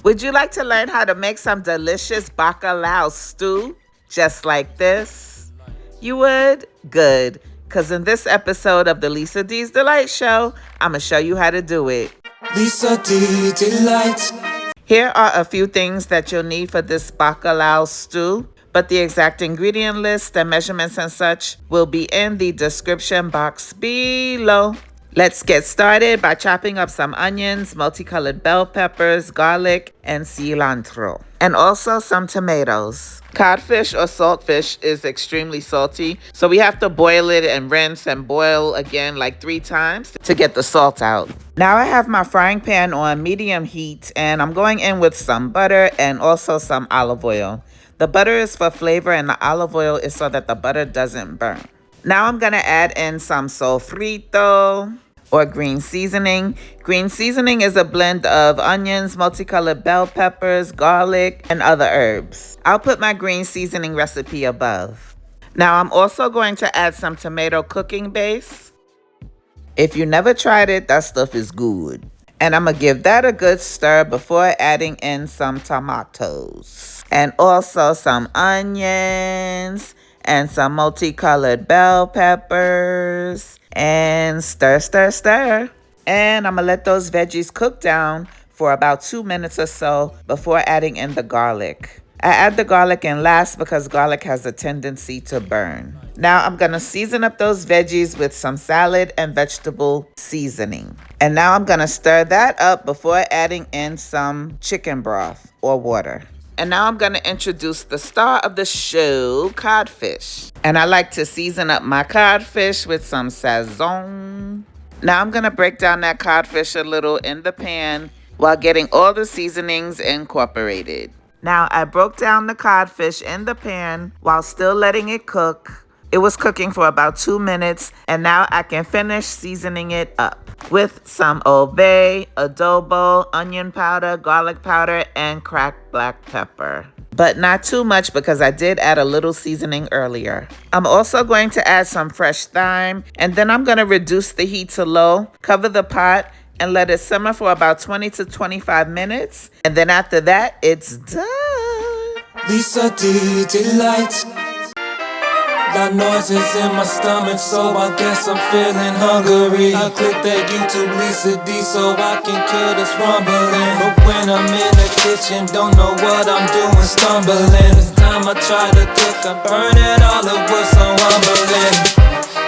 Would you like to learn how to make some delicious bacalao stew just like this? You would? Good. Because in this episode of the Lisa D's Delight Show, I'm going to show you how to do it. Lisa D Delight. Here are a few things that you'll need for this bacalao stew, but the exact ingredient list and measurements and such will be in the description box below. Let's get started by chopping up some onions, multicolored bell peppers, garlic, and cilantro, and also some tomatoes. Codfish or saltfish is extremely salty, so we have to boil it and rinse and boil again like 3 times to get the salt out. Now I have my frying pan on medium heat, and I'm going in with some butter and also some olive oil. The butter is for flavor and the olive oil is so that the butter doesn't burn. Now I'm going to add in some sofrito or green seasoning. Green seasoning is a blend of onions, multicolored bell peppers, garlic, and other herbs. I'll put my green seasoning recipe above. Now I'm also going to add some tomato cooking base. If you never tried it, that stuff is good. And I'm going to give that a good stir before adding in some tomatoes. And also some onions and some multicolored bell peppers, and stir, stir, stir. And I'm gonna let those veggies cook down for about 2 minutes or so before adding in the garlic. I add the garlic in last because garlic has a tendency to burn. Now I'm gonna season up those veggies with some salad and vegetable seasoning. And now I'm gonna stir that up before adding in some chicken broth or water. And now I'm going to introduce the star of the show, codfish. And I like to season up my codfish with some sazon. Now I'm going to break down that codfish a little in the pan while getting all the seasonings incorporated. Now I broke down the codfish in the pan while still letting it cook. It was cooking for about 2 minutes, and now I can finish seasoning it up with some Old Bay, adobo, onion powder, garlic powder, and cracked black pepper. But not too much because I did add a little seasoning earlier. I'm also going to add some fresh thyme, and then I'm going to reduce the heat to low, cover the pot, and let it simmer for about 20 to 25 minutes. And then after that, it's done. Lisa D Delight. Got noises in my stomach, so I guess I'm feeling hungry. I click that YouTube Lisa D so I can kill this rumbling. But when I'm in the kitchen, don't know what I'm doing, stumbling. This time I try to cook, I burn it all up with some rumbling.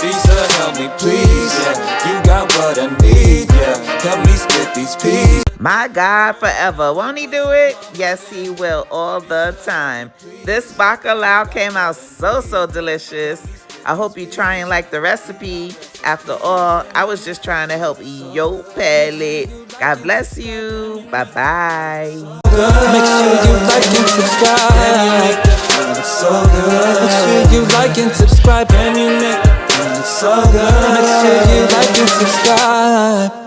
Lisa, help me please, yeah. You got what I need, yeah. Help me split these peas. My God, forever. Won't he do it? Yes, he will all the time. This bacalao came out so delicious. I hope you try and like the recipe. After all, I was just trying to help your palate. God bless you. Bye-bye. Make sure you like and subscribe. So good. Make sure you like and subscribe and you make it so good. Make sure you like and subscribe.